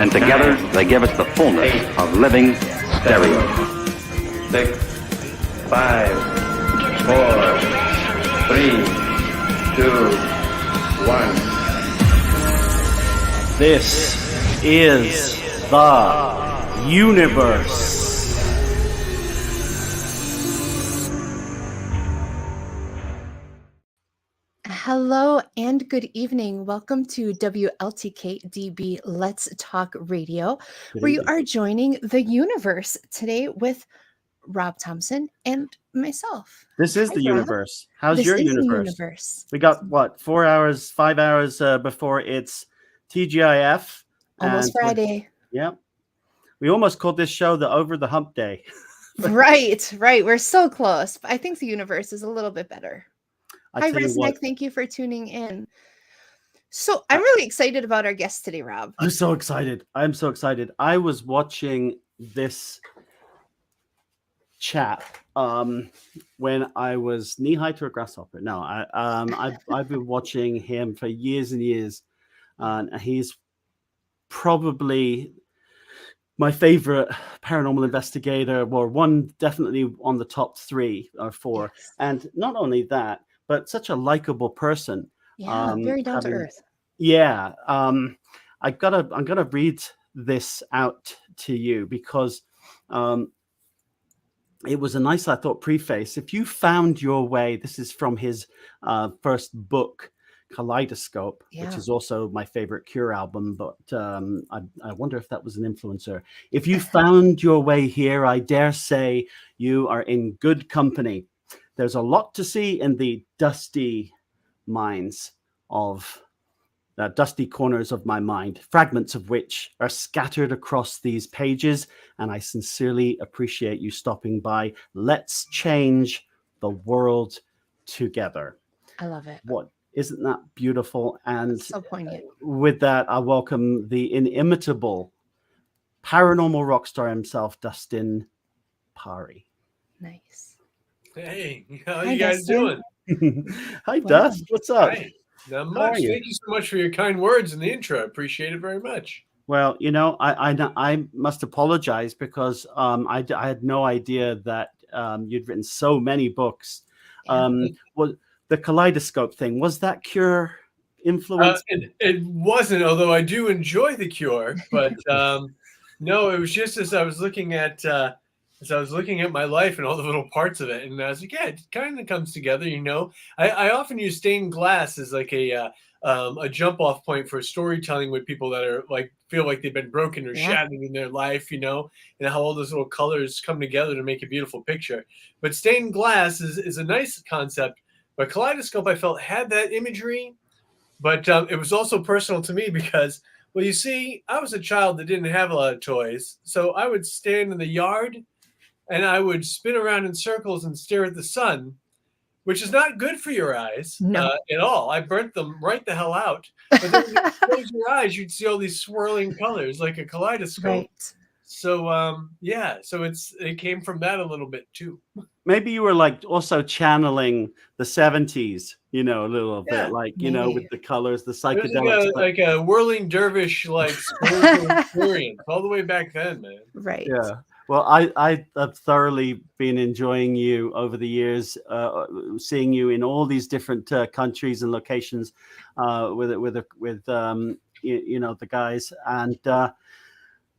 and together they give us the fullness of living stereo. 6, 5, 4, 3, 2, 1. This is the YOUniverse. Hello and good evening. Welcome to WLTK-DB Let's Talk Radio, where you are joining the YOUniverse today with Rob Thompson and myself. This is the Rob. YOUniverse. How's This your is the YOUniverse? YOUniverse. We got what, 4 hours, 5 hours before it's TGIF. Almost Friday. Yeah. We almost called this show the Over the Hump Day. Right. We're so close. I think the YOUniverse is a little bit better. Hi, Resnick. Thank you for tuning in. So I'm really excited about our guest today, Rob. I'm so excited. I was watching this chat when I was knee-high to a grasshopper. No, I've been watching him for years and years. And he's probably my favorite paranormal investigator, or one definitely on the top 3 or 4. Yes. And not only that, but such a likable person. Yeah, very down to earth. Yeah. I'm gonna read this out to you because it was a nice, I thought, preface. If you found your way, this is from his first book, Kaleidoscope, which is also my favorite Cure album, but I wonder if that was an influencer. If you found your way here, I dare say you are in good company. There's a lot to see in the dusty minds of the dusty corners of my mind, fragments of which are scattered across these pages, and I sincerely appreciate you stopping by. Let's change the world together. I love it. What? Isn't that beautiful? And so poignant. With that, I welcome the inimitable paranormal rock star himself, Dustin Pari. Nice. Hey, how you guys doing? Hi, Dust. What's up? Hi. Not much. Thank you so much for your kind words in the intro. I appreciate it very much. Well, you know, I must apologize because I had no idea that you'd written so many books. Well, the Kaleidoscope thing, was that Cure influence? It wasn't, although I do enjoy the Cure. But no, it was just as I was looking at my life and all the little parts of it, and I was like, yeah, it kind of comes together, you know. I often use stained glass as like a jump off point for storytelling with people that are like feel like they've been broken or shattered in their life, you know, and how all those little colors come together to make a beautiful picture. But stained glass is a nice concept. But Kaleidoscope, I felt, had that imagery, but it was also personal to me because, well, you see, I was a child that didn't have a lot of toys, so I would stand in the yard and I would spin around in circles and stare at the sun, which is not good for your eyes at all. I burnt them right the hell out. But then when you close your eyes, you'd see all these swirling colors like a kaleidoscope. Right. So, so it came from that a little bit too. Maybe you were like also channeling the 70s, you know, a little bit, like, you know, with the colors, the psychedelics. Like a whirling dervish, like spiritual experience all the way back then, man. Right. Yeah. Well, I have thoroughly been enjoying you over the years, seeing you in all these different countries and locations with you know, the guys. And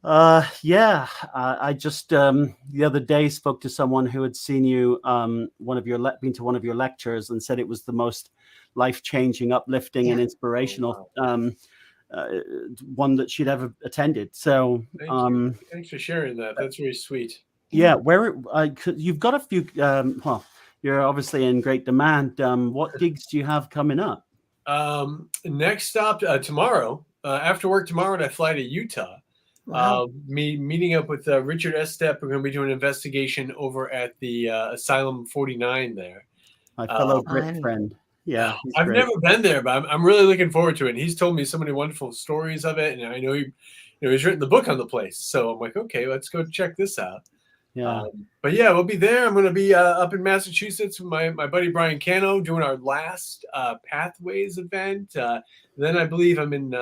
I just the other day spoke to someone who had seen you been to one of your lectures and said it was the most life-changing, uplifting and inspirational one that she'd ever attended. So thanks for sharing that. That's very sweet. Yeah, where you've got a few well, you're obviously in great demand. What gigs do you have coming up? Next stop tomorrow, after work tomorrow, and I fly to Utah. Wow. Meeting up with Richard S. Stepp. We're going to be doing an investigation over at the Asylum 49 there. My fellow Brit friend. Yeah, I've never been there, but I'm really looking forward to it. And he's told me so many wonderful stories of it, and I know he's written the book on the place. So I'm like, okay, let's go check this out. Yeah. But yeah, we'll be there. I'm going to be up in Massachusetts with my buddy Brian Cano doing our last Pathways event. Then I believe I'm in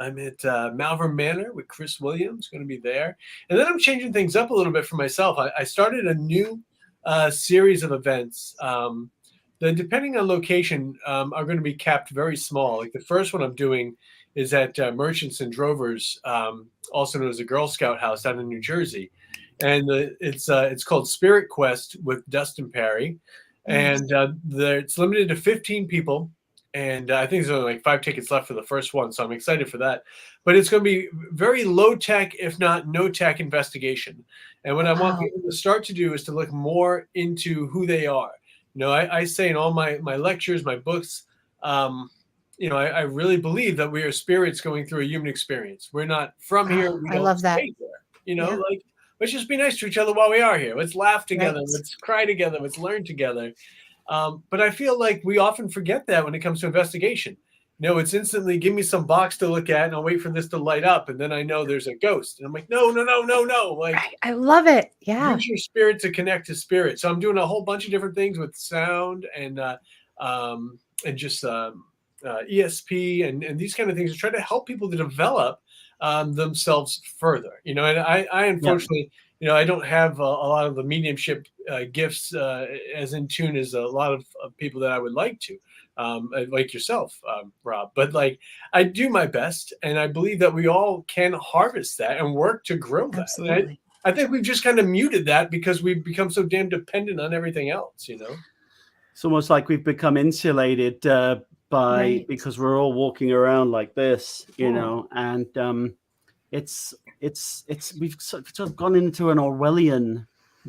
I'm at Malvern Manor with Chris Williams, going to be there. And then I'm changing things up a little bit for myself. I started a new series of events that, depending on location, are going to be capped very small. Like the first one I'm doing is at Merchants and Drovers, also known as the Girl Scout House out in New Jersey. And it's called Spirit Quest with Dustin Pari. And it's limited to 15 people. And I think there's only like 5 tickets left for the first one. So I'm excited for that. But it's going to be very low tech, if not no tech investigation. And what I want people to start to do is to look more into who they are. You know, I say in all my lectures, my books, you know, I really believe that we are spirits going through a human experience. We're not from here. We I love that. stay there, you know, like, let's just be nice to each other while we are here. Let's laugh together. Right. Let's cry together. Let's learn together. But I feel like we often forget that when it comes to investigation. You know, it's instantly give me some box to look at and I'll wait for this to light up. And then I know there's a ghost. And I'm like, no. Like, I love it. Yeah. use your spirit to connect to spirit. So I'm doing a whole bunch of different things with sound and just ESP and these kind of things to try to help people to develop themselves further. You know, and I unfortunately, you know, I don't have a lot of the mediumship gifts as in tune as a lot of people that I would like to, like yourself, Rob. But like, I do my best, and I believe that we all can harvest that and work to grow that. Absolutely. I think we've just kind of muted that because we've become so damn dependent on everything else. You know, it's almost like we've become insulated because we're all walking around like this, you know, and it's we've sort of gone into an Orwellian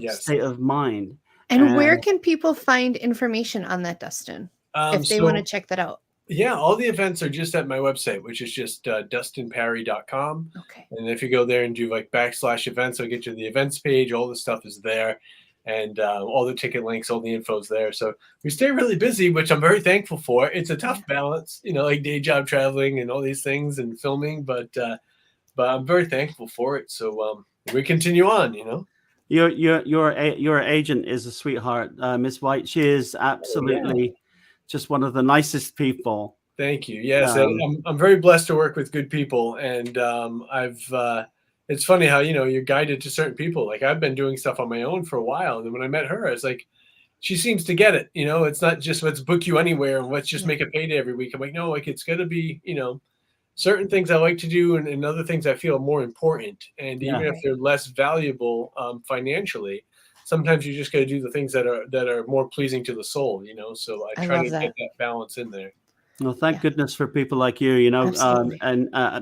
state of mind. And where can people find information on that, Dustin, if they want to check that out? Yeah, all the events are just at my website, which is just dustinpari.com. Okay. And if you go there and do like /events, I'll get you the events page. All the stuff is there. And all the ticket links, all the info's there. So we stay really busy, which I'm very thankful for. It's a tough balance, you know, like day job traveling and all these things and filming, but I'm very thankful for it. So we continue on, you know. Your agent is a sweetheart, Miss White. She is absolutely just one of the nicest people. Thank you. Yes, I'm very blessed to work with good people, and it's funny how, you know, you're guided to certain people. Like I've been doing stuff on my own for a while. And then when I met her, I was like, she seems to get it. You know, it's not just let's book you anywhere and let's just make a payday every week. I'm like, no, like it's got to be, you know, certain things I like to do and other things I feel more important. And even if they're less valuable financially, sometimes you just got to do the things that are more pleasing to the soul, you know? So I try to get that balance in there. Well, thank goodness for people like you, you know, and I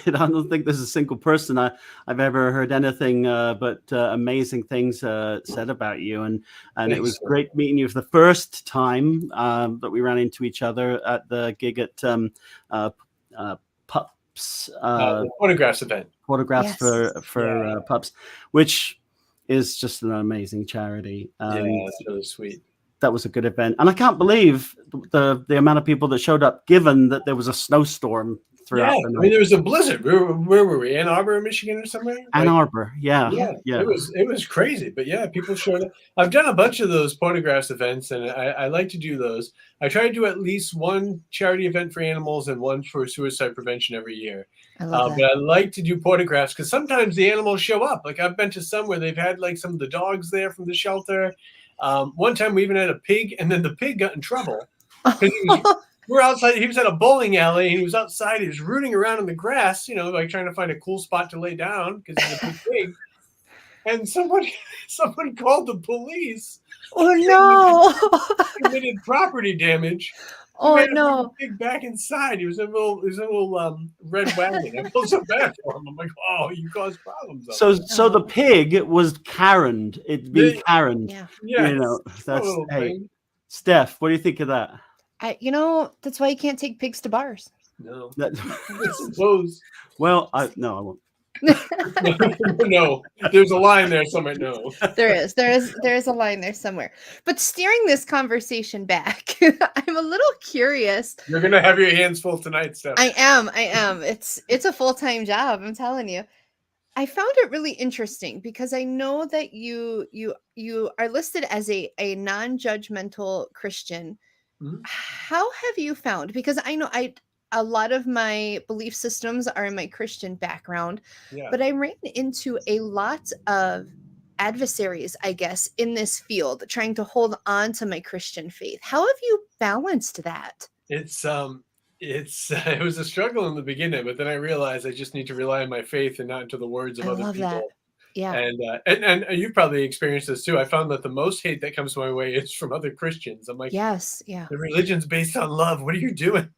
don't think there's a single person I've ever heard anything but amazing things said about you. And it was great meeting you for the first time that we ran into each other at the gig at Pups. Photographs event. Photographs for Pups, which is just an amazing charity. That's really sweet. That was a good event, and I can't believe the amount of people that showed up, given that there was a snowstorm throughout the night. I mean, there was a blizzard. Where were we? Ann Arbor, Michigan, or somewhere? Ann Arbor, yeah. It was crazy, but people showed up. I've done a bunch of those photographs events, and I like to do those. I try to do at least one charity event for animals and one for suicide prevention every year. I love that. But I like to do photographs because sometimes the animals show up. Like I've been to some where they've had like some of the dogs there from the shelter. One time we even had a pig, and then the pig got in trouble. We're outside. He was at a bowling alley, and he was outside. He was rooting around in the grass, you know, like trying to find a cool spot to lay down because he's a big pig. And someone called the police. Oh no! Committed property damage. Oh no! Pig back inside. He was in a little red wagon. I feel so bad for him. I'm like, oh, you caused problems. So the pig was Karened. It'd been Karened. Yeah. You know, that's Steph. What do you think of that? You know, that's why you can't take pigs to bars. No. Suppose. Well, I won't. No, there's a line there somewhere. No, there is a line there somewhere. But steering this conversation back, I'm a little curious. You're gonna have your hands full tonight, Steph. I am. It's a full-time job. I'm telling you. I found it really interesting because I know that you are listed as a non-judgmental Christian. Mm-hmm. How have you found? Because I know a lot of my belief systems are in my Christian background, Yeah. but I ran into a lot of adversaries, I guess, in this field, trying to hold on to my Christian faith. How have you balanced that? It's it was a struggle in the beginning, but then I realized I just need to rely on my faith and not into the words of I other love people. that. Yeah. And you've probably experienced this too. I found that the most hate that comes my way is from other Christians. I'm like, Yes. Yeah. the religion's based on love. What are you doing?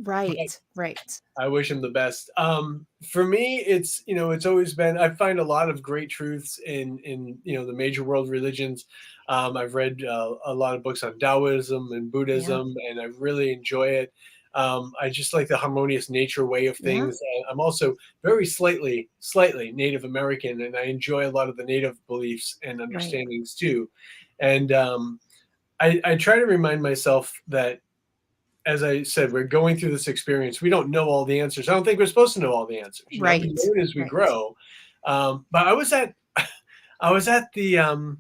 Right. Right. I wish him the best. For me, it's always been, I find a lot of great truths in the major world religions. I've read a lot of books on Taoism and Buddhism, and I really enjoy it. I just like the harmonious nature way of things. I'm also very slightly Native American, and I enjoy a lot of the Native beliefs and understandings too. And I try to remind myself that, as I said, we're going through this experience. We don't know all the answers. I don't think we're supposed to know all the answers. Right. We learn as we grow. But I was at the, I'm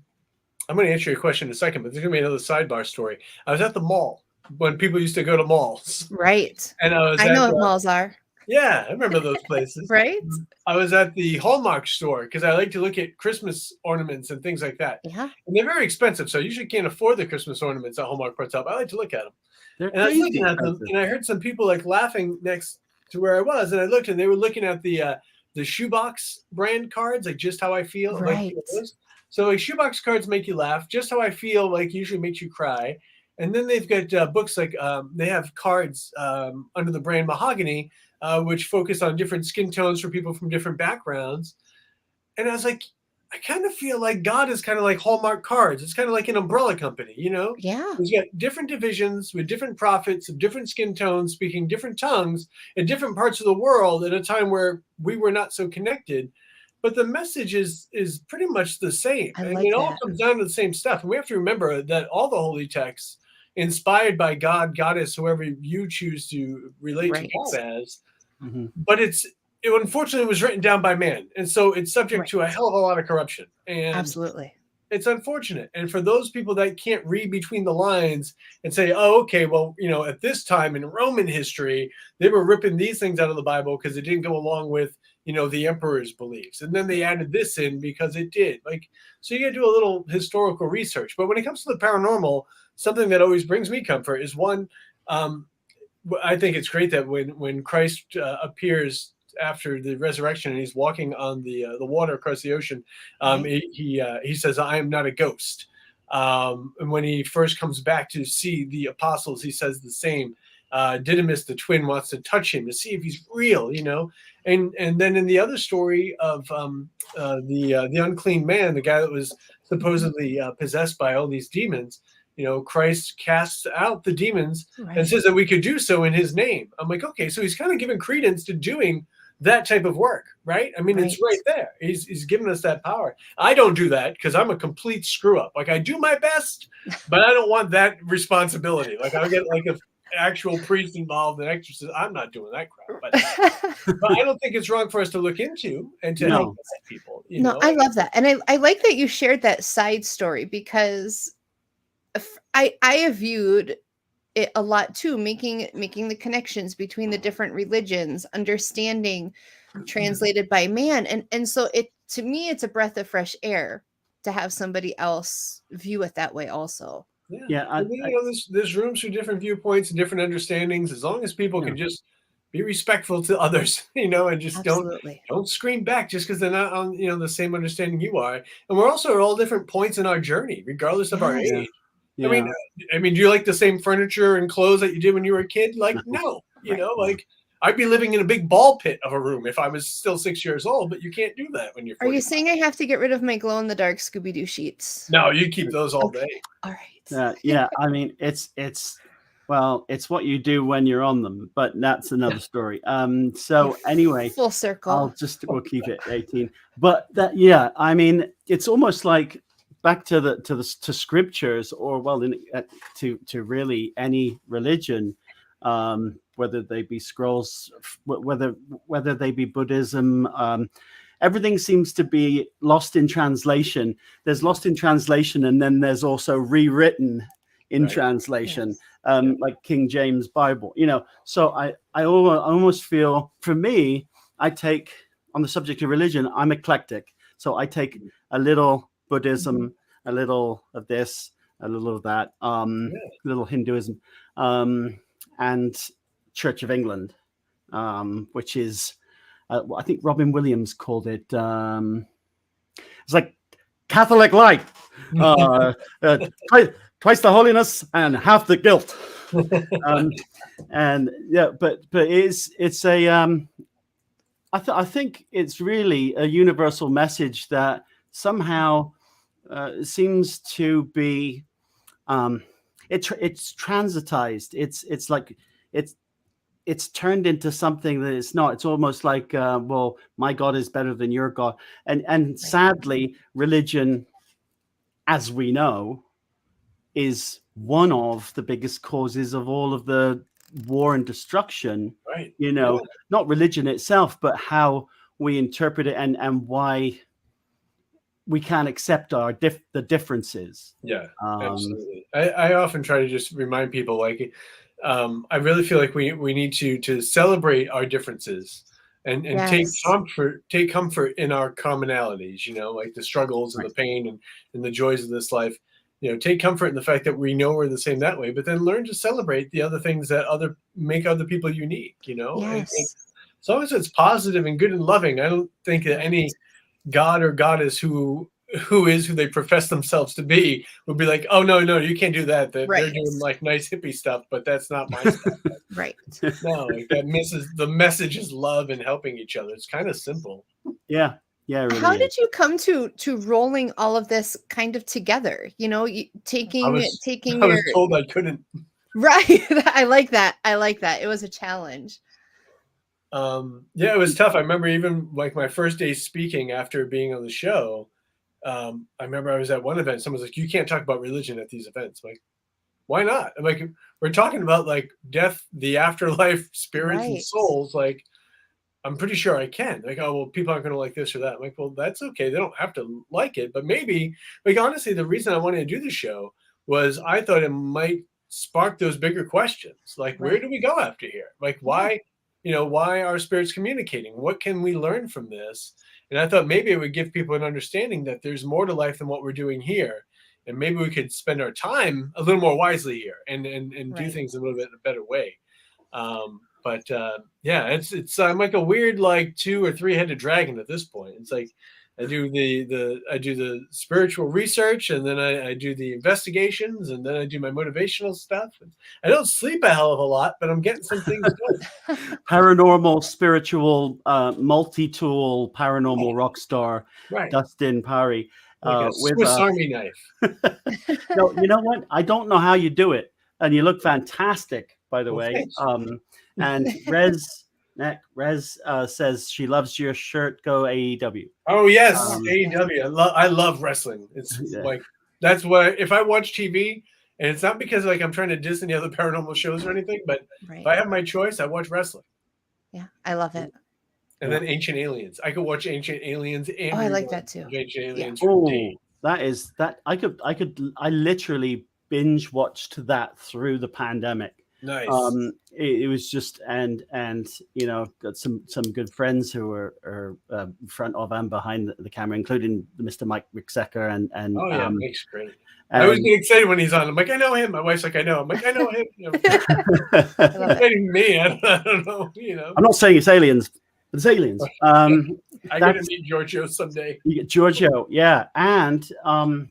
going to answer your question in a second, but there's going to be another sidebar story. I was at the mall when people used to go to malls. Right. And I know what malls are. Yeah, I remember those places. Right. I was at the Hallmark store because I like to look at Christmas ornaments and things like that. Yeah. And they're very expensive, so I usually can't afford the Christmas ornaments at Hallmark puts up. I like to look at them. And I was looking at them, and I heard some people like laughing next to where I was, and I looked, and they were looking at the shoebox brand cards, like Just How I Feel. Right. Like, so like shoebox cards make you laugh. Just How I Feel like usually makes you cry. And then they've got books like they have cards under the brand Mahogany, which focus on different skin tones for people from different backgrounds. And I was like, I kind of feel like God is kind of like Hallmark cards. It's kind of like an umbrella company, Yeah. We've got different divisions with different prophets of different skin tones, speaking different tongues in different parts of the world at a time where we were not so connected. But the message is pretty much the same. It all comes down to the same stuff. And we have to remember that all the holy texts, inspired by God, goddess, whoever you choose to relate to God as, but it unfortunately was written down by man. And so it's subject to a hell of a lot of corruption. And absolutely. It's unfortunate. And for those people that can't read between the lines and say, oh, okay, well, at this time in Roman history, they were ripping these things out of the Bible because it didn't go along with, the emperor's beliefs. And then they added this in because it did. So you got to do a little historical research. But when it comes to the paranormal, something that always brings me comfort is one, I think it's great that when Christ appears after the resurrection and he's walking on the water across the ocean, he says, I am not a ghost. And when he first comes back to see the apostles, he says the same. Didymus, the twin, wants to touch him to see if he's real, And then in the other story of the unclean man, the guy that was supposedly possessed by all these demons, Christ casts out the demons and says that we could do so in his name. I'm like, okay, so he's kind of giving credence to doing that type of work, right? I mean, it's right there. He's giving us that power. I don't do that because I'm a complete screw up. I do my best, but I don't want that responsibility. I'll get an actual priest involved, an exorcist. I'm not doing that crap. But I don't think it's wrong for us to look into and to help people. I love that. And I like that you shared that side story because I have viewed it a lot too, making the connections between the different religions, understanding translated by man. And so to me, it's a breath of fresh air to have somebody else view it that way also. Yeah. There's rooms for different viewpoints and different understandings, as long as people can just be respectful to others, and just don't scream back just because they're not on, the same understanding you are. And we're also at all different points in our journey, regardless of our age. Yeah. I mean, do you like the same furniture and clothes that you did when you were a kid? No, I'd be living in a big ball pit of a room if I was still 6 years old, but you can't do that when you're 45. Are you saying I have to get rid of my glow in the dark Scooby-Doo sheets? No, you keep those all day. All right. Yeah. I mean, it's what you do when you're on them, but that's another story. So anyway, full circle. We'll keep it 18. But I mean, it's almost like back to scriptures, or to really any religion, whether they be scrolls, whether they be Buddhism, everything seems to be lost in translation. There's lost in translation, and then there's also rewritten in translation, like King James Bible. So I almost feel, for me, I take, on the subject of religion, I'm eclectic. So I take a little Buddhism, a little of this, a little of that, a little Hinduism, and Church of England, which is, I think Robin Williams called it, it's like Catholic light, twice the holiness and half the guilt. And yeah, but it's a, I think it's really a universal message that somehow seems to be, it's transitized. It's like it's turned into something that it's not. It's almost like, well, my God is better than your God. And sadly, religion, as we know, is one of the biggest causes of all of the war and destruction. Right. You know, not religion itself, but how we interpret it and why we can't accept the differences. Yeah, absolutely. I often try to just remind people, like, I really feel like we need to celebrate our differences and take comfort in our commonalities, you know, like the struggles and the pain and the joys of this life. You know, take comfort in the fact that we know we're the same that way, but then learn to celebrate the other things that make other people unique, you know. Yes. And as long as it's positive and good and loving, I don't think that any god or goddess who is who they profess themselves to be would be like, oh no, you can't do that. They're doing like nice hippie stuff, but that's not my stuff. Right. No, like the message is love and helping each other. It's kind of simple. Yeah. Yeah. Really How did you come to rolling all of this kind of together? You know, taking I was told I couldn't. Right. I like that. It was a challenge. Yeah, it was tough. I remember even like my first day speaking after being on the show. I remember I was at one event. Someone's like, "You can't talk about religion at these events." I'm like, why not? I'm like, we're talking about like death, the afterlife, spirits, and souls. Like, I'm pretty sure I can. Like, oh well, people aren't going to like this or that. I'm like, well, that's okay. They don't have to like it, but maybe. Like, honestly, the reason I wanted to do the show was I thought it might spark those bigger questions. Like, where do we go after here? Like, why? You know, why are spirits communicating? What can we learn from this? And I thought maybe it would give people an understanding that there's more to life than what we're doing here. And maybe we could spend our time a little more wisely here and do things a little bit in a better way. Yeah, it's I'm like a weird, like 2 or 3 headed dragon at this point. It's like I do the spiritual research, and then I do the investigations, and then I do my motivational stuff. And I don't sleep a hell of a lot, but I'm getting some things done. Paranormal, spiritual, multi-tool, paranormal rock star, Dustin Pari. Like a Swiss Army knife. No, you know what? I don't know how you do it, and you look fantastic, by the way. And Rez says she loves your shirt. Go AEW. Oh yes, AEW. I love wrestling. It's like that's what if I watch TV, and it's not because like I'm trying to diss any other paranormal shows or anything, but if I have my choice, I watch wrestling. Yeah, I love it. And then Ancient Aliens. I could watch Ancient Aliens. And I like that too. Ancient Aliens. I literally binge watched that through the pandemic. Nice. It was just and you know, got some good friends who are front of and behind the camera, including Mr. Mike Ricksecker and oh yeah, Mike's great. I always get excited when he's on. I'm like, I know him. My wife's like, I know. I'm like, I know him. You know, me. I don't know. You know. I'm not saying it's aliens. It's aliens. I got to meet Giorgio someday. You get Giorgio, yeah, and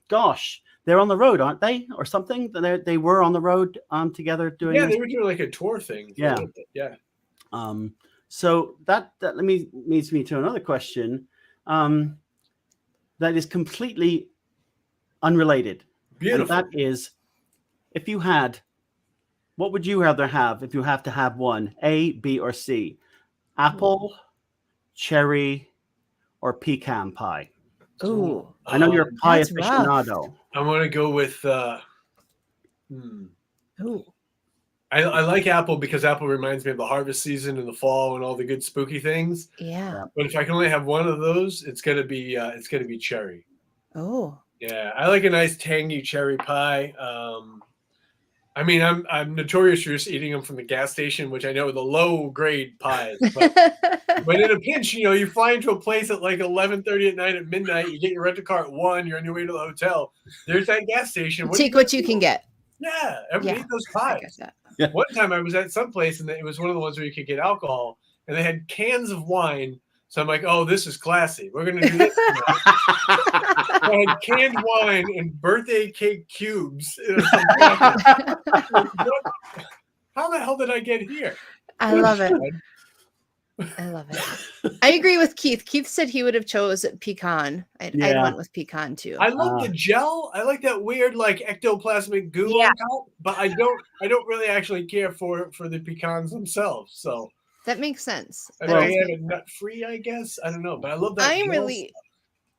gosh, they're on the road, aren't they, or something? They were on the road together doing. Yeah, they were doing like a tour thing. Yeah, yeah. So that leads me to another question, that is completely unrelated. Beautiful. And that is, if you had, what would you rather have if you have to have one? A, B, or C? Apple, cherry, or pecan pie? Ooh, I know you're a pie aficionado. I'm gonna go with. Ooh. I like apple because apple reminds me of the harvest season in the fall and all the good spooky things. Yeah. But if I can only have one of those, it's gonna be cherry. Oh. Yeah, I like a nice tangy cherry pie. I mean, I'm notorious for just eating them from the gas station, which I know are the low grade pies. But in a pinch, you fly into a place at like 11:30 at night at midnight. You get your rent a car at 1. You're on your way to the hotel. There's that gas station. Take what you can get. Yeah, everybody eat those pies. Yeah. One time I was at some place and it was one of the ones where you could get alcohol, and they had cans of wine. So I'm like, oh, this is classy. We're going to do this tonight. I had canned wine and birthday cake cubes. How the hell did I get here? I love it. I love it. I agree with Keith. Keith said he would have chose pecan. I went with pecan too. I love the gel. I like that weird like ectoplasmic goo on top, but I don't really actually care for the pecans themselves. So that makes sense. I have it nut free, I guess. I don't know, but I love that. I'm really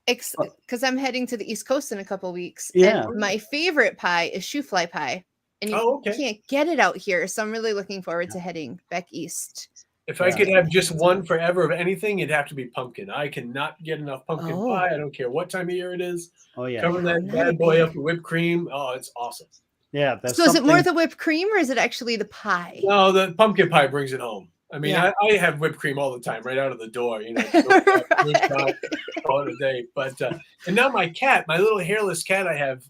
because I'm heading to the East Coast in a couple weeks. Yeah. And my favorite pie is shoe fly pie. And you can't get it out here. So I'm really looking forward to heading back east. If I could have just one forever of anything, it'd have to be pumpkin. I cannot get enough pumpkin pie. I don't care what time of year it is. Oh, yeah. Cover that bad boy up with whipped cream. Oh, it's awesome. Yeah. So is it more the whipped cream or is it actually the pie? No, the pumpkin pie brings it home. I mean, I have whipped cream all the time, right out of the door, all the day. But and now my cat, my little hairless cat, I have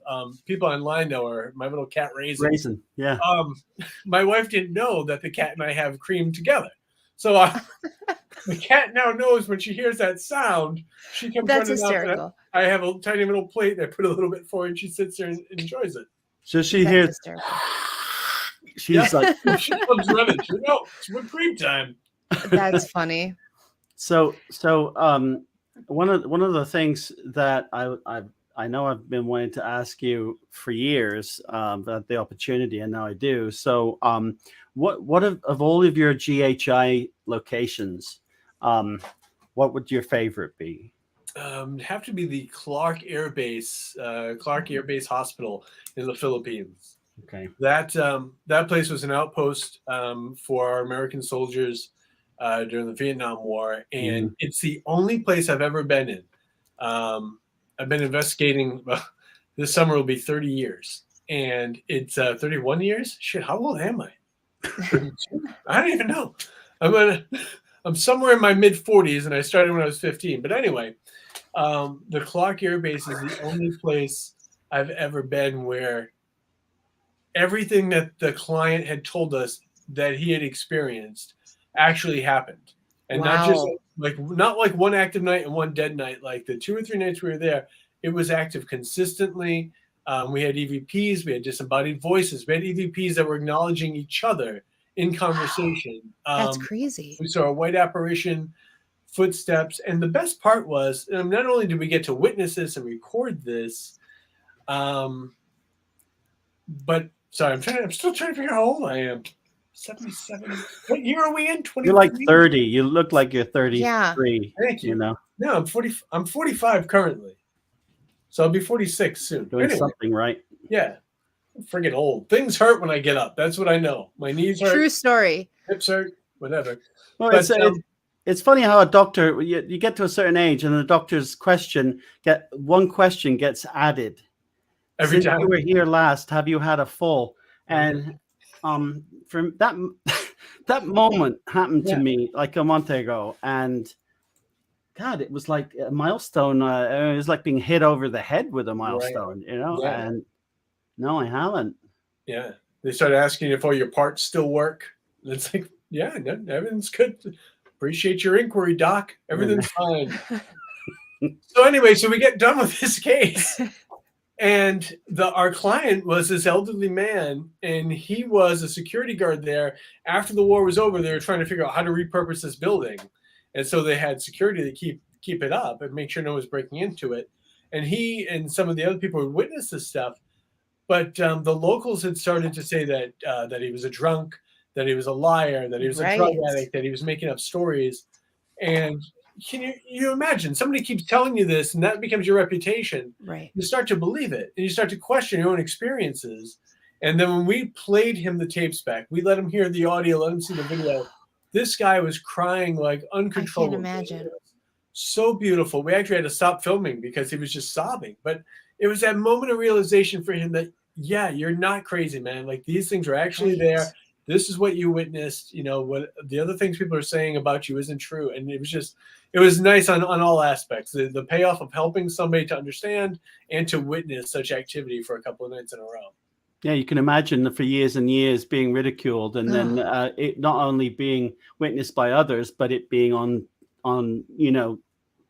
people online know her, my little cat Raisin. Yeah. My wife didn't know that the cat and I have cream together, so the cat now knows when she hears that sound, she comes running hysterical. up. I have a tiny little plate that I put a little bit for her, and she sits there and enjoys it. So she hears. She's like, she comes running. She goes, "Oh, it's whipped cream time." That's funny. So one of the things that I know I've been wanting to ask you for years about the opportunity, and now I do. So what of all of your GHI locations, what would your favorite be? Have to be the Clark Air Base Hospital in the Philippines. Okay. That place was an outpost for our American soldiers during the Vietnam War, and it's the only place I've ever been in. I've been investigating. Well, this summer will be 30 years, and it's 31 years. Shit, how old am I? 32? I don't even know. I'm somewhere in my mid 40s, and I started when I was 15. But anyway, the Clark Air Base is the only place I've ever been where everything that the client had told us that he had experienced actually happened. And not just not like one active night and one dead night. Like the 2 or 3 nights we were there, it was active consistently. We had EVPs, we had disembodied voices, we had EVPs that were acknowledging each other in conversation. That's crazy. We saw a white apparition, footsteps, and the best part was not only did we get to witness this and record this, but sorry, I'm still trying to figure out how old I am. 77. What year are we in? 20. You're like 30. You look like you're 33. Yeah. Thank you. No, I'm 40. I'm 45 currently, so I'll be 46 soon. Doing something right. Yeah, I'm friggin' old. Things hurt when I get up. That's what I know. My knees hurt. True story. Hips hurt. Whatever. Well, But, it's funny how a doctor you get to a certain age and the doctor's one question gets added. Every Since time you were here last, have you had a fall? And from that moment happened to me like a month ago, and God, it was like a milestone. It was like being hit over the head with a milestone, Yeah. And no, I haven't. Yeah, they started asking if all your parts still work. And it's like, yeah, no, everything's good. Appreciate your inquiry, Doc. Everything's fine. So anyway, so we get done with this case. And our client was this elderly man, and he was a security guard there. After the war was over, they were trying to figure out how to repurpose this building. And so they had security to keep it up and make sure no one was breaking into it. And he and some of the other people would witness this stuff. But the locals had started to say that he was a drunk, that he was a liar, that he was a drug addict, that he was making up stories. And can you imagine somebody keeps telling you this and that becomes your reputation, right? You start to believe it and you start to question your own experiences. And then when we played him the tapes back, we let him hear the audio, let him see the video. This guy was crying like uncontrollably. I can't imagine. So beautiful. We actually had to stop filming because he was just sobbing. But it was that moment of realization for him that yeah, you're not crazy, man. Like these things are actually there. This is what you witnessed. You know, what the other things people are saying about you isn't true. And it was nice on all aspects. The payoff of helping somebody to understand and to witness such activity for a couple of nights in a row. Yeah, you can imagine for years and years being ridiculed, and then it not only being witnessed by others, but it being on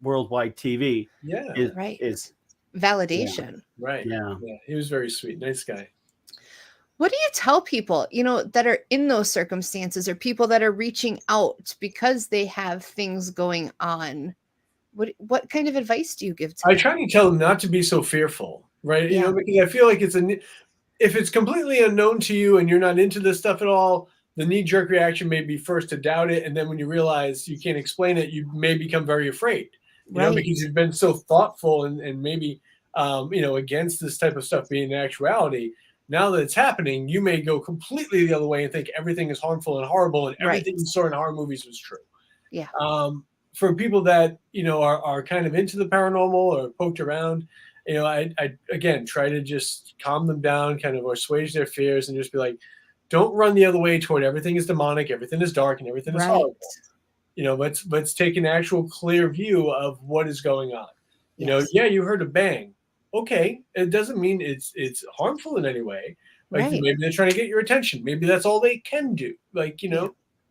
worldwide TV. Yeah, is validation. Right. Yeah, he was very sweet, nice guy. What do you tell people, that are in those circumstances, or people that are reaching out because they have things going on? What kind of advice do you give to them? I try to tell them not to be so fearful, right? Because I feel like if it's completely unknown to you and you're not into this stuff at all, the knee-jerk reaction may be first to doubt it, and then when you realize you can't explain it, you may become very afraid, because you've been so thoughtful and maybe against this type of stuff being an actuality. Now that it's happening, you may go completely the other way and think everything is harmful and horrible, and everything you saw in horror movies was true. Yeah. For people that are kind of into the paranormal or poked around, I again try to just calm them down, kind of assuage their fears, and just be like, don't run the other way toward everything is demonic, everything is dark, and everything is horrible. Let's take an actual clear view of what is going on. You heard a bang. Okay, it doesn't mean it's harmful in any way. Maybe they're trying to get your attention. Maybe that's all they can do.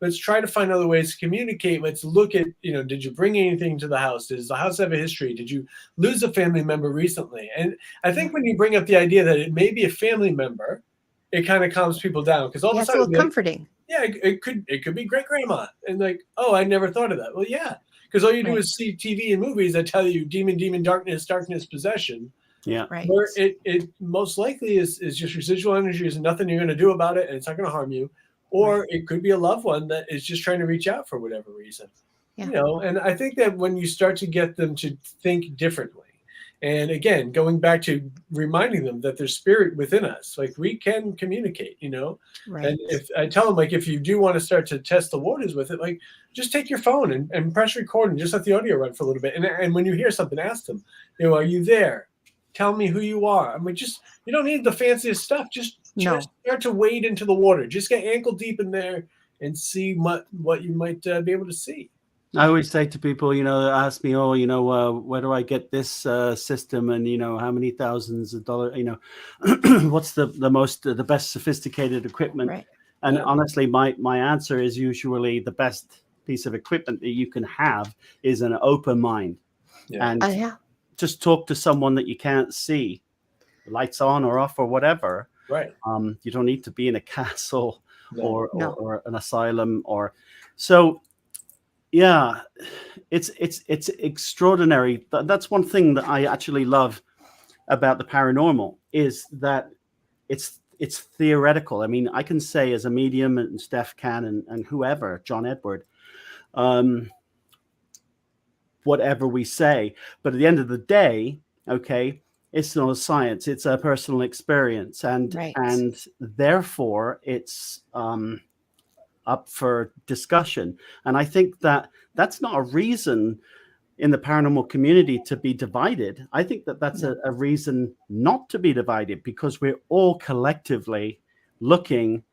Let's try to find other ways to communicate. Let's look at, did you bring anything to the house? Does the house have a history? Did you lose a family member recently? And I think when you bring up the idea that it may be a family member, it kind of calms people down, because all of a sudden it's a little comforting. Yeah, it could be great grandma, and I never thought of that. Well, yeah, because all you do is see TV and movies that tell you demon, darkness, possession. Yeah, where it most likely is just residual energy. There's nothing you're going to do about it, and it's not going to harm you. Or it could be a loved one that is just trying to reach out for whatever reason. And I think that when you start to get them to think differently, and again, going back to reminding them that there's spirit within us, we can communicate, And if I tell them, if you do want to start to test the waters with it, just take your phone and press record and just let the audio run for a little bit. And when you hear something, ask them, are you there? Tell me who you are. I mean, you don't need the fanciest stuff. Just start to wade into the water. Just get ankle deep in there and see what you might be able to see. I always say to people, ask me, where do I get this system, and how many thousands of dollars, what's the best sophisticated equipment? Right. And honestly, my answer is usually the best piece of equipment that you can have is an open mind. And just talk to someone that you can't see, lights on or off or whatever. Right. You don't need to be in a castle or an asylum so. Yeah, it's extraordinary. That's one thing that I actually love about the paranormal, is that it's theoretical. I mean, I can say as a medium, and Steph can, and whoever, John Edward, whatever we say, but at the end of the day, it's not a science; it's a personal experience, and therefore it's up for discussion. And I think that that's not a reason in the paranormal community to be divided. I think that that's a reason not to be divided, because we're all collectively looking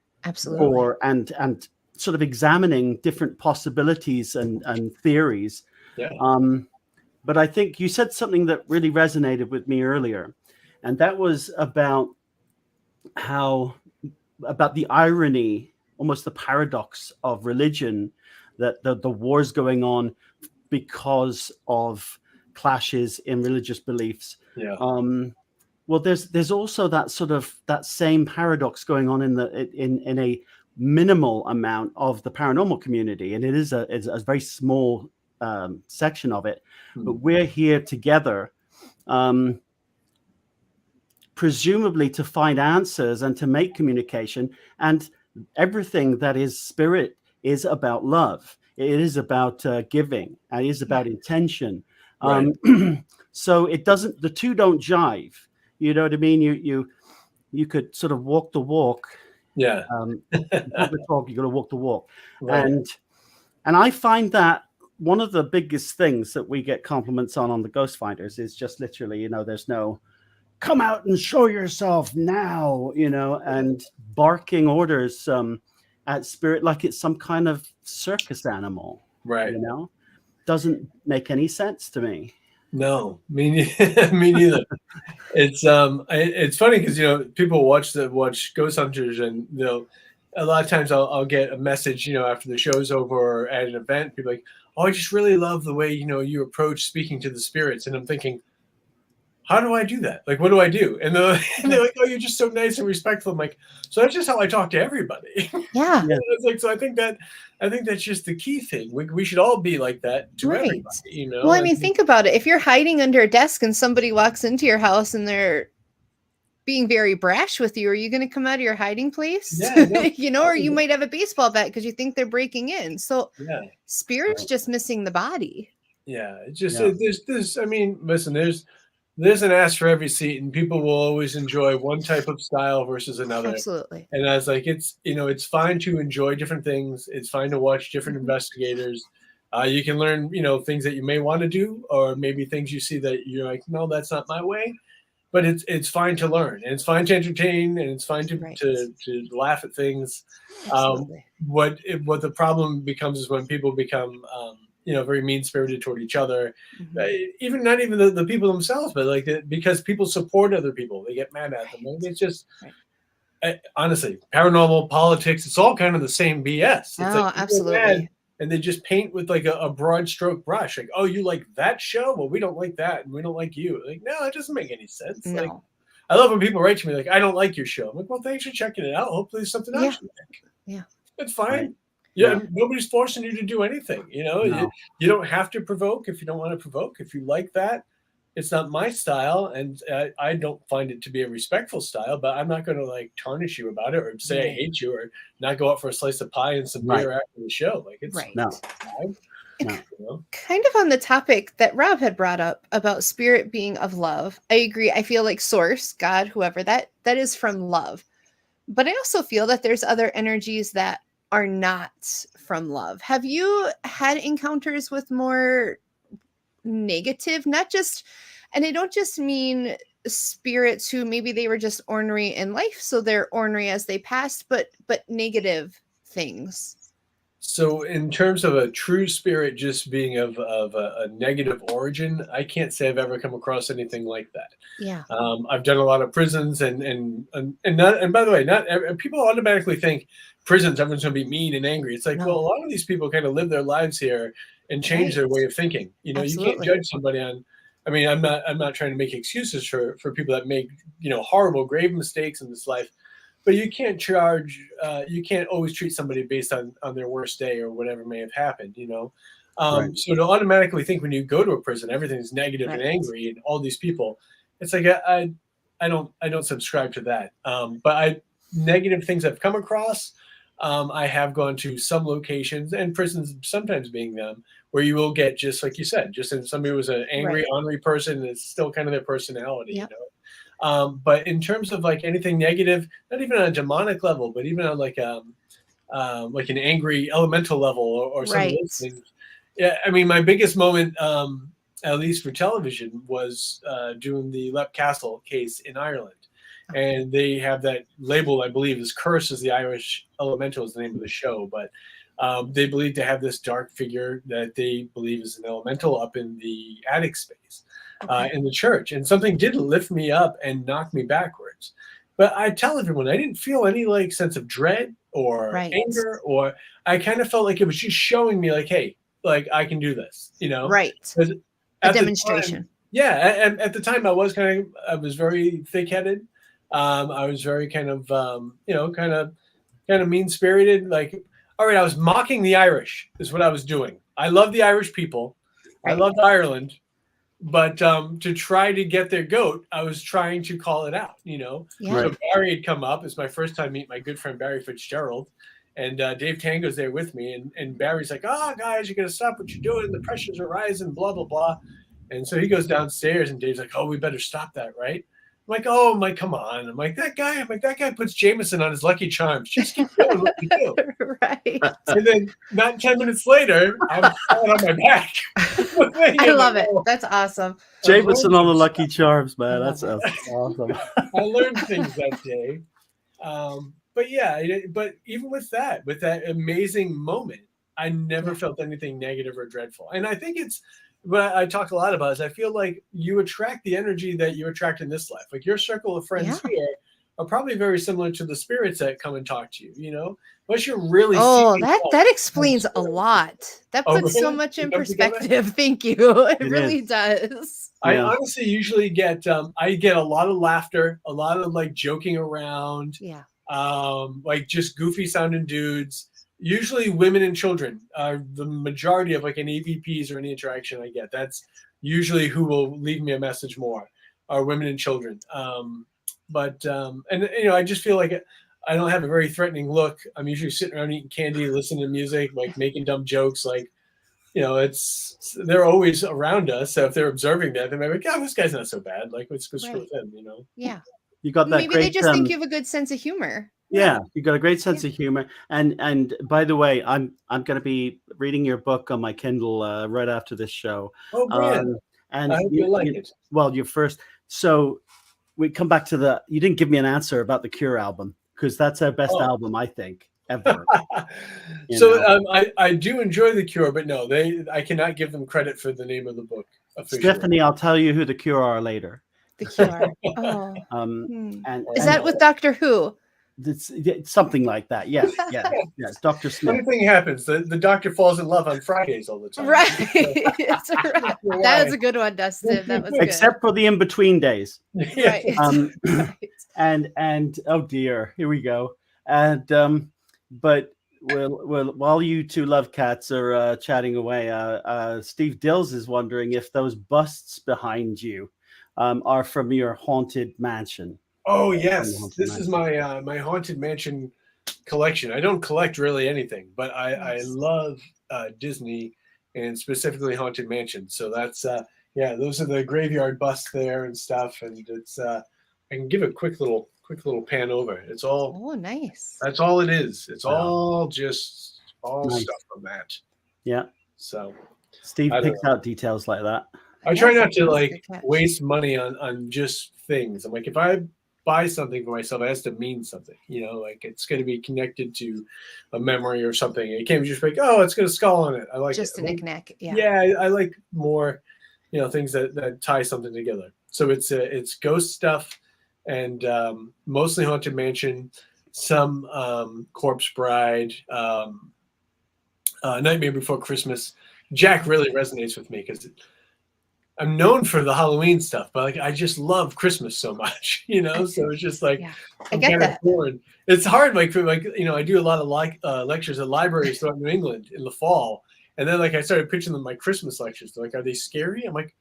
for and sort of examining different possibilities and theories. But I think you said something that really resonated with me earlier, and that was about the irony, almost the paradox of religion, that the wars going on because of clashes in religious beliefs. Well, there's also that same paradox going on in a minimal amount of the paranormal community, and it's a very small section of it. But we're here together, presumably to find answers and to make communication. And everything that is spirit is about love. It is about giving. And it is about intention. So the two don't jive. You know what I mean? You could sort of walk the walk. Yeah. Walk the talk. You got to walk the walk. Right. And I find that one of the biggest things that we get compliments on the Ghost Finders is just literally, there's no come out and show yourself now, and barking orders at spirit like it's some kind of circus animal. Right. Doesn't make any sense to me. No, me neither. It's funny because people watch Ghost Hunters, and a lot of times I'll get a message after the show's over or at an event. People are like, oh, I just really love the way you approach speaking to the spirits, and I'm thinking, how do I do that? Like, what do I do? And they're like, oh, you're just so nice and respectful. I'm like, so that's just how I talk to everybody. Yeah. It's like, so I think that's just the key thing. We should all be like that to everybody, Well, I mean, think about it. If you're hiding under a desk and somebody walks into your house and they're being very brash with you, are you going to come out of your hiding place? Yeah, or you might have a baseball bat because you think they're breaking in. So spirit's just missing the body. Yeah. It's just, there's, I mean, listen, there's an ass for every seat, and people will always enjoy one type of style versus another. Absolutely. And I was like, it's fine to enjoy different things. It's fine to watch different investigators. You can learn, things that you may want to do, or maybe things you see that you're like, no, that's not my way. But it's fine to learn, and it's fine to entertain, and it's fine to laugh at things. What the problem becomes is when people become very mean-spirited toward each other. Even not even the people themselves, but because people support other people, they get mad at them. It's just honestly, paranormal, politics, it's all kind of the same BS. It's absolutely. And they just paint with like a broad stroke brush. Like, oh, you like that show? Well, we don't like that, and we don't like you. Like, no, it doesn't make any sense. No. Like, I love when people write to me like, I don't like your show. I'm like, well, thanks for checking it out. Hopefully it's something else you like. Yeah. It's fine. Right. Yeah, nobody's forcing you to do anything. No. You don't have to provoke if you don't want to provoke. If you like that, it's not my style, and I don't find it to be a respectful style. But I'm not going to tarnish you about it, or say I hate you, or not go out for a slice of pie and some beer after the show. Like, it's Kind of on the topic that Rob had brought up about spirit being of love. I agree. I feel like source, God, whoever that is from love. But I also feel that there's other energies that are not from love. Have you had encounters with more negative, and I don't just mean spirits who maybe they were just ornery in life, so they're ornery as they passed, but negative things? So in terms of a true spirit just being of a negative origin, I can't say I've ever come across anything like that. Yeah. I've done a lot of prisons, and by the way, not people automatically think prisons, everyone's going to be mean and angry. It's like, well, a lot of these people kind of live their lives here and change their way of thinking. Absolutely. You can't judge somebody on. I mean, I'm not trying to make excuses for people that make horrible, grave mistakes in this life. But you can't you can't always treat somebody based on their worst day or whatever may have happened, So to automatically think when you go to a prison, everything's negative and angry and all these people, it's like, I don't subscribe to that. But negative things I've come across, I have gone to some locations, and prisons sometimes being them, where you will get, just like you said, just in somebody who was an angry, ornery person, it's still kind of their personality, But in terms of anything negative, not even on a demonic level, but even on an angry elemental level or some of those things. Yeah, I mean, my biggest moment, at least for television, was doing the Lep Castle case in Ireland. And they have that label, I believe, is Curse is the Irish Elemental is the name of the show. But they believe to have this dark figure that they believe is an elemental up in the attic space. In the church, and something did lift me up and knock me backwards. But I tell everyone I didn't feel any sense of dread or anger, or I kind of felt like it was just showing me hey, I can do this, Right. A demonstration. And at the time I was very thick-headed. I was very kind of mean-spirited. All right, I was mocking the Irish is what I was doing. I love the Irish people. I loved Ireland. But to try to get their goat, I was trying to call it out, So Barry had come up. It's my first time meeting my good friend Barry Fitzgerald. And Dave Tango's there with me. And Barry's like, oh, guys, you got to stop what you're doing. The pressures are rising, blah, blah, blah. And so he goes downstairs, and Dave's like, oh, we better stop that, right? I'm like, come on. I'm like, that guy puts Jameson on his Lucky Charms. Just keep doing what you do. Right. And then not 10 minutes later, I'm flat on my back. I love it. That's awesome. Jameson on the Lucky Charms, man. That's awesome. I learned things that day. But yeah, but even with that amazing moment, I never felt anything negative or dreadful. And I think it's what I talk a lot about is I feel like you attract the energy that you attract in this life. Like your circle of friends here are probably very similar to the spirits that come and talk to you, you know, unless you're really. Oh, that explains a lot. That puts so much in perspective. Thank you. It really does. I honestly usually get, I get a lot of laughter, a lot of like joking around. Yeah. Like just goofy sounding dudes. Usually women and children are the majority of like any EVPs or any interaction I get. That's usually who will leave me a message more, are women and children. And you know, I just feel like I don't have a very threatening look. I'm usually sitting around eating candy, listening to music, like making dumb jokes. Like, you know, they're always around us. So if they're observing that, they might be like, oh, this guy's not so bad. Like, let's go screw with him, you know? Yeah. You got that. Maybe they just think you have a good sense of humor. Yeah, you got a great sense of humor. And by the way, I'm going to be reading your book on my Kindle right after this show. Oh, man. And I hope you like it. Well, you're first. So we come back to you didn't give me an answer about the Cure album, because that's our best album, I think, ever. I do enjoy the Cure, but no, I cannot give them credit for the name of the book officially. Stephanie, I'll tell you who the Cure are later. The Cure. Oh. And is that with Doctor Who? It's something like that. Yes. Dr. Smith. Funny thing happens. The doctor falls in love on Fridays all the time. Right. That's right. That was a good one, Dustin. That was good. Except for the in-between days. Right. And oh dear, here we go. And but while you two love cats are chatting away, Steve Dills is wondering if those busts behind you are from your haunted mansion. Oh yes, this is my my haunted mansion collection. I don't collect really anything, but I love Disney and specifically haunted mansions. So that's those are the graveyard busts there and stuff. And it's I can give a quick little pan over. It's all nice. That's all it is. It's all just nice stuff from that. Yeah. So Steve picks out details like that. I try not to like waste money on just things. I'm like, if I buy something for myself, it has to mean something, you know, like it's going to be connected to a memory or something. It can't be just like, oh, it's got a skull on it. I like just a knick-knack. I like more, you know, things that tie something together. So it's ghost stuff and mostly haunted mansion, some corpse bride, Nightmare Before Christmas. Jack really resonates with me because I'm known for the Halloween stuff, but like I just love Christmas so much, you know. So it's just like I get that. It's hard, like you know, I do a lot of lectures at libraries throughout New England in the fall, and then like I started pitching them my Christmas lectures. They're like, are they scary? I'm like,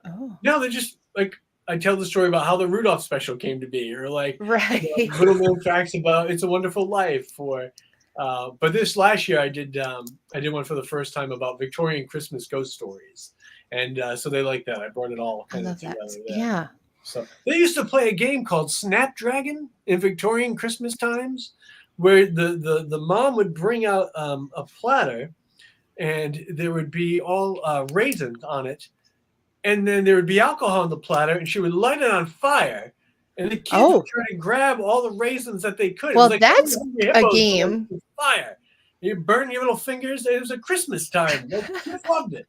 no, they're just like I tell the story about how the Rudolph special came to be, or like you know, little known facts about It's a Wonderful Life, or but this last year I did one for the first time about Victorian Christmas ghost stories. And so they like that. I brought it all kind of together. Yeah. So they used to play a game called Snapdragon in Victorian Christmas times, where the mom would bring out a platter, and there would be all raisins on it, and then there would be alcohol on the platter, and she would light it on fire, and the kids would try to grab all the raisins that they could. Well, that's a game. Fire. You burn your little fingers. It was a Christmas time. I loved it.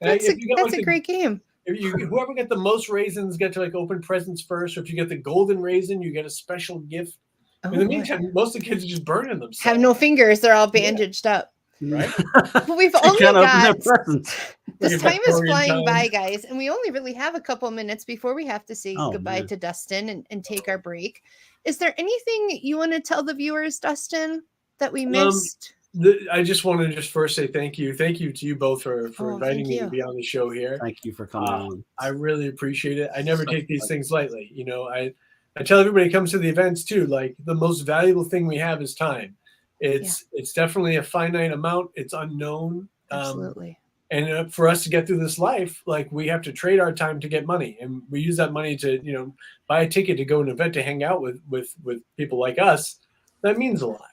That's a great game. Whoever got the most raisins get to like open presents first, or if you get the golden raisin, you get a special gift. In the meantime, most of the kids are just burning themselves. Have no fingers; they're all bandaged up. Right? But we've only got this time is flying by, guys, and we only really have a couple minutes before we have to say goodbye to Dustin and take our break. Is there anything you want to tell the viewers, Dustin, that we missed? I just want to first say thank you to you both for inviting me to be on the show here. Thank you for coming on. I really appreciate it. I never take these things lightly. You know, I tell everybody who comes to the events too, like the most valuable thing we have is time. It's definitely a finite amount. It's unknown. Absolutely. And for us to get through this life, like we have to trade our time to get money, and we use that money to, you know, buy a ticket to go to an event to hang out with people like us. That means a lot.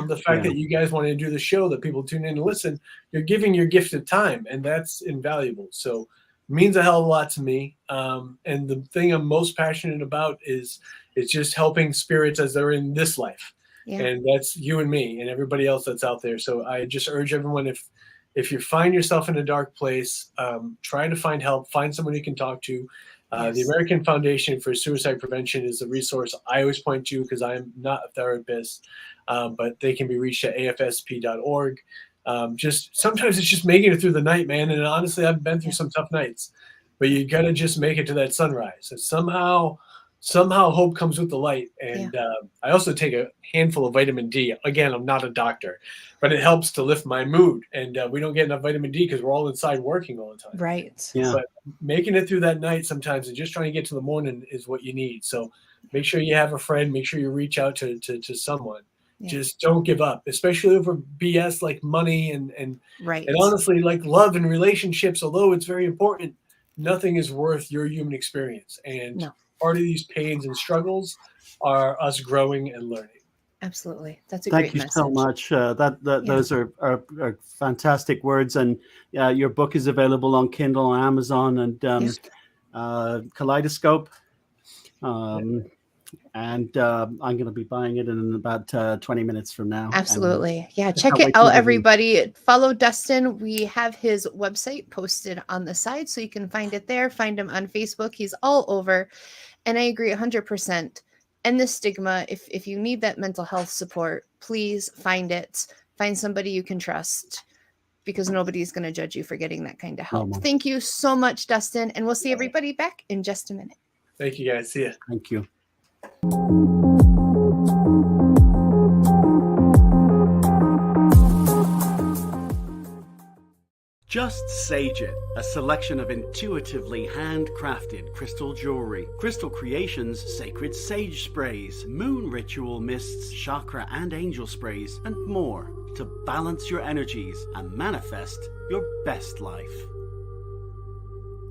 The fact that you guys want to do the show, that people tune in and listen, you're giving your gift of time, and that's invaluable. So means a hell of a lot to me. And the thing I'm most passionate about is just helping spirits as they're in this life. Yeah. And that's you and me and everybody else that's out there. So I just urge everyone, if you find yourself in a dark place, try to find help, find someone you can talk to. The American Foundation for Suicide Prevention is the resource I always point to, because I'm not a therapist, but they can be reached at afsp.org. Just sometimes it's just making it through the night, man. And honestly, I've been through some tough nights, but you got to just make it to that sunrise. And somehow hope comes with the light. And I also take a handful of vitamin D. Again, I'm not a doctor, but it helps to lift my mood. And we don't get enough vitamin D because we're all inside working all the time. Right. Yeah. But making it through that night sometimes and just trying to get to the morning is what you need. So make sure you have a friend. Make sure you reach out to someone. Yeah. Just don't give up, especially over BS like money and honestly, like love and relationships. Although it's very important, nothing is worth your human experience. And part of these pains and struggles are us growing and learning. Absolutely. That's a Thank great you so much. Those are fantastic words. And your book is available on Kindle, on Amazon, and Kaleidoscope. And I'm going to be buying it in about 20 minutes from now. Absolutely. Check it out, everybody. Follow Dustin. We have his website posted on the side, so you can find it there. Find him on Facebook. He's all over. And I agree 100%. And the stigma, if you need that mental health support, please find it. Find somebody you can trust, because nobody's going to judge you for getting that kind of help. Thank you so much, Dustin. And we'll see everybody back in just a minute. Thank you, guys. See ya. Thank you. Just Sage It, a selection of intuitively handcrafted crystal jewelry, Crystal Creations sacred sage sprays, moon ritual mists, chakra and angel sprays, and more to balance your energies and manifest your best life.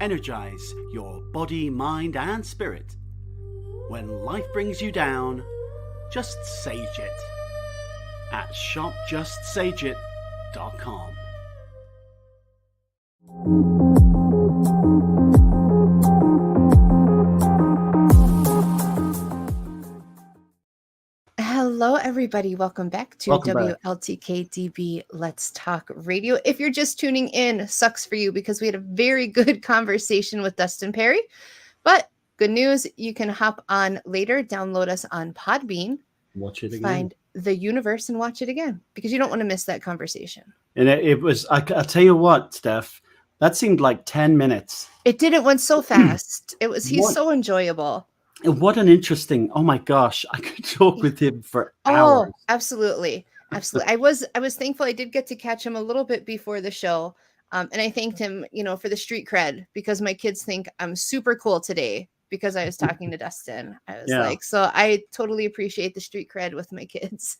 Energize your body, mind, and spirit. When life brings you just sage it at shopjustsageit.com. Hello, everybody. Welcome back to WLTK-DB Let's Talk Radio. If you're just tuning in, sucks for you, because we had a very good conversation with Dustin Pari. But good news, you can hop on later, download us on Podbean, watch it again, find the universe and watch it again, because you don't want to miss that conversation. And it was, I'll tell you what, Steph, that seemed like 10 minutes. It did. It went so fast. He's so enjoyable. What an interesting, oh my gosh, I could talk with him for hours. Oh, absolutely. Absolutely. I was thankful I did get to catch him a little bit before the show. And I thanked him, for the street cred, because my kids think I'm super cool today because I was talking to Dustin. I was like, so I totally appreciate the street cred with my kids.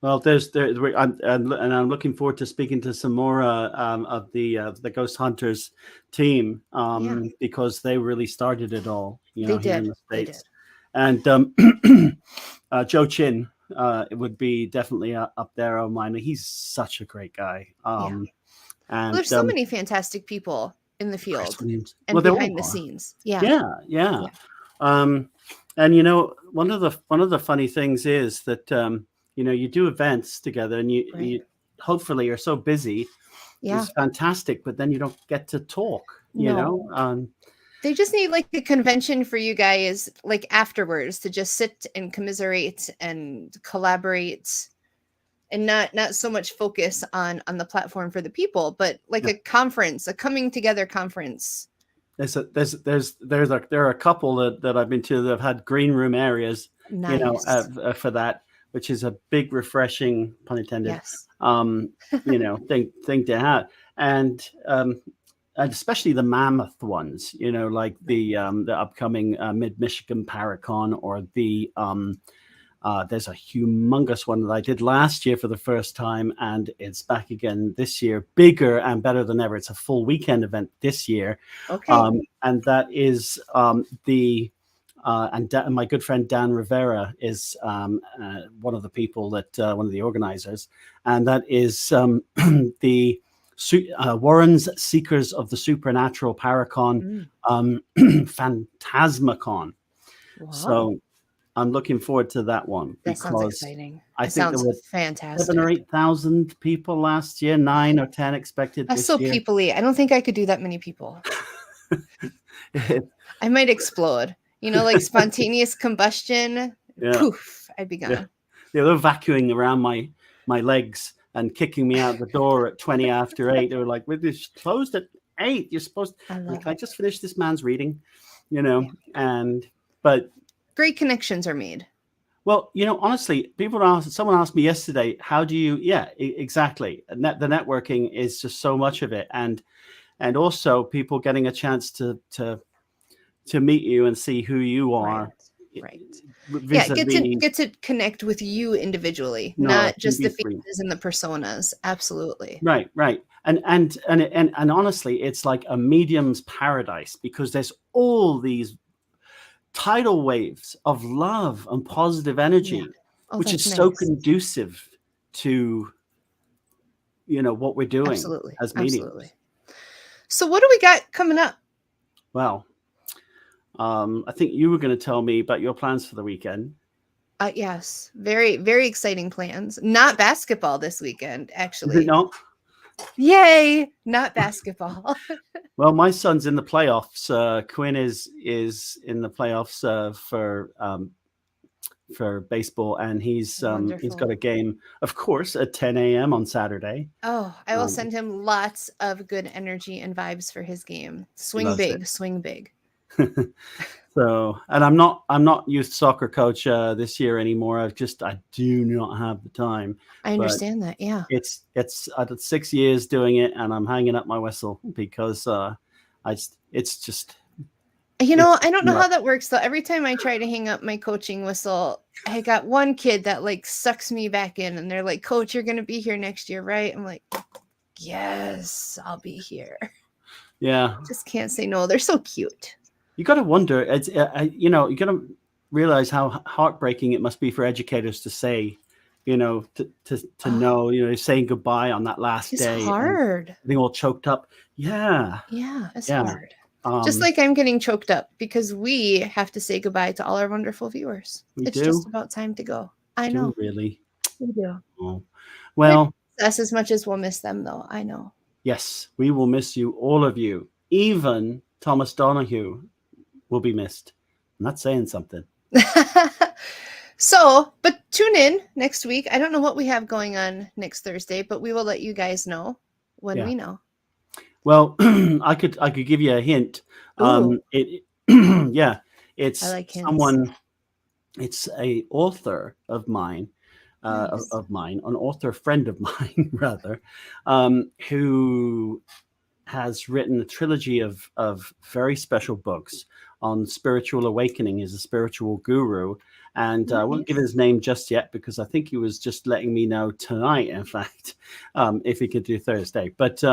Well, I'm looking forward to speaking to some more of the Ghost Hunters team, because they really started it all, here in the States. And Joe Chin would be definitely up there on mine. He's such a great guy. And there's so many fantastic people in the field and behind the scenes. Yeah. And one of the funny things is that you do events together, and you hopefully are so busy. It's fantastic, but then you don't get to talk. They just need like a convention for you guys, like afterwards, to just sit and commiserate and collaborate, and not so much focus on the platform for the people, but like a conference, a coming together conference. There are a couple that I've been to that have had green room areas, for that, which is a big, refreshing, pun intended, thing to have. And especially the mammoth ones, like the upcoming Mid-Michigan Paracon, or the there's a humongous one that I did last year for the first time, and it's back again this year, bigger and better than ever. It's a full weekend event this year. And that is and my good friend Dan Rivera is one of the people one of the organizers, and that is the Warren's Seekers of the Supernatural Paracon, Phantasmacon. Wow. So I'm looking forward to that one. That sounds exciting. I think there were fantastic. 7,000 or 8,000 people last year, 9 or 10 expected That's this so year. people-y. I don't think I could do that many people. I might explode. You know, like spontaneous combustion. Yeah. Poof, I'd be gone. Yeah. They were vacuuming around my legs and kicking me out the door at 20 after 8. They were like, "We're just closed at 8. You're supposed to." Like, I just finished this man's reading, you know, but great connections are made. Well, you know, honestly, someone asked me yesterday, how do you, exactly. The networking is just so much of it. And also people getting a chance to meet you and see who you are. Right. Yeah, get to connect with you individually, not just the faces and the personas. Absolutely. Right. And honestly, it's like a medium's paradise, because there's all these tidal waves of love and positive energy, which is so conducive to, you know, what we're doing as mediums. Absolutely. So what do we got coming up? Well, I think you were going to tell me about your plans for the weekend. Yes. Very, very exciting plans. Not basketball this weekend, actually. Is it not? Yay. Not basketball. Well, my son's in the playoffs. Quinn is in the playoffs for baseball, and he's got a game, of course, at 10 a.m. on Saturday. Oh, I will send him lots of good energy and vibes for his game. Swing big. So, and I'm not youth soccer coach this year anymore. I do not have the time. I understand that. Yeah. It's I did 6 years doing it, and I'm hanging up my whistle because it's just. You know, I don't know how that works though. Every time I try to hang up my coaching whistle, I got one kid that like sucks me back in, and they're like, "Coach, you're going to be here next year, right?" I'm like, "Yes, I'll be here." Yeah. Just can't say no. They're so cute. You got to wonder, it's you know, you got to realize how heartbreaking it must be for educators to say, you know, to know, you know, saying goodbye on that last day. It's hard. Being all choked up. Yeah. Yeah, it's hard. Just like I'm getting choked up because we have to say goodbye to all our wonderful viewers. It's just about time to go. I know. Really? We do. Oh. Well, us as much as we'll miss them, though. I know. Yes, we will miss you, all of you. Even Thomas Donahue will be missed. I'm not saying something. So, but tune in next week. I don't know what we have going on next Thursday, but we will let you guys know when we know. Well, I could give you a hint. It's someone. It's a author of mine, an author friend of mine rather, who has written a trilogy of very special books on spiritual awakening. He's a spiritual guru, and I won't give his name just yet because I think he was just letting me know tonight, in fact, if he could do Thursday. But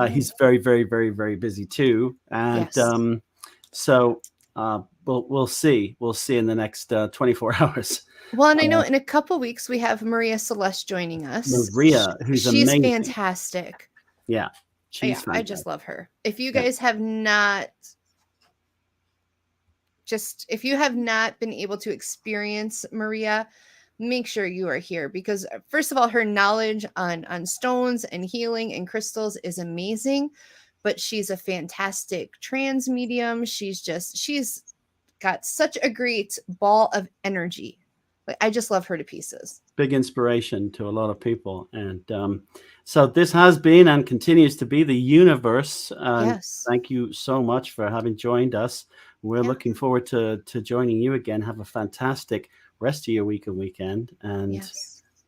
he's very, very, very, very busy too, and so we'll see. We'll see in the next 24 hours. Well, and I know in a couple weeks we have Maria Celeste joining us. Maria, she's amazing. Fantastic. Yeah. I just love her. If you guys have not been able to experience Maria, make sure you are here because first of all, her knowledge on stones and healing and crystals is amazing, but she's a fantastic trans medium. She's got such a great ball of energy. I just love her to pieces. Big inspiration to a lot of people. And so this has been and continues to be the YOUniverse. Yes. Thank you so much for having joined us. We're looking forward to joining you again. Have a fantastic rest of your week and weekend. And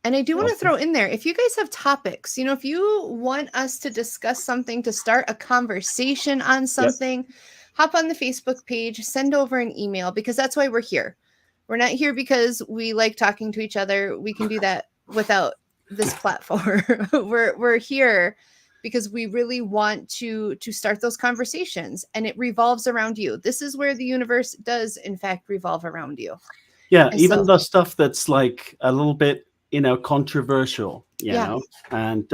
And I do want to throw in there, if you guys have topics, if you want us to discuss something, to start a conversation on something, hop on the Facebook page, send over an email, because that's why we're here. We're not here because we like talking to each other. We can do that without this platform. We're here because we really want to start those conversations, and it revolves around you. This is where the universe does, in fact, revolve around you. Yeah, and even the stuff that's like a little bit controversial, you know, and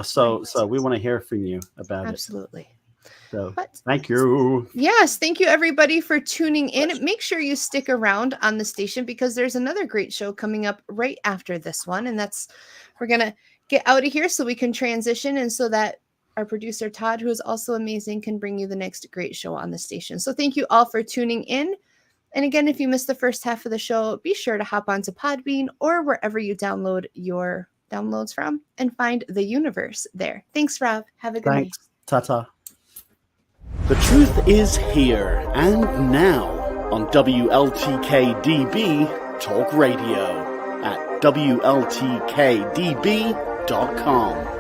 so we want to hear from you about Absolutely. So thank you. Yes, thank you everybody for tuning in. Make sure you stick around on the station because there's another great show coming up right after this one. And we're going to get out of here so we can transition and so that our producer Todd, who is also amazing, can bring you the next great show on the station. So thank you all for tuning in. And again, if you missed the first half of the show, be sure to hop onto Podbean or wherever you download your downloads from and find the universe there. Thanks, Rob. Have a good night. Ta-ta. The truth is here and now on WLTK-DB Talk Radio at WLTK-DB.com.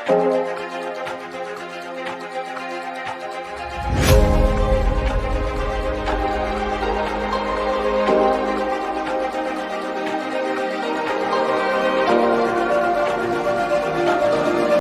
Thank you.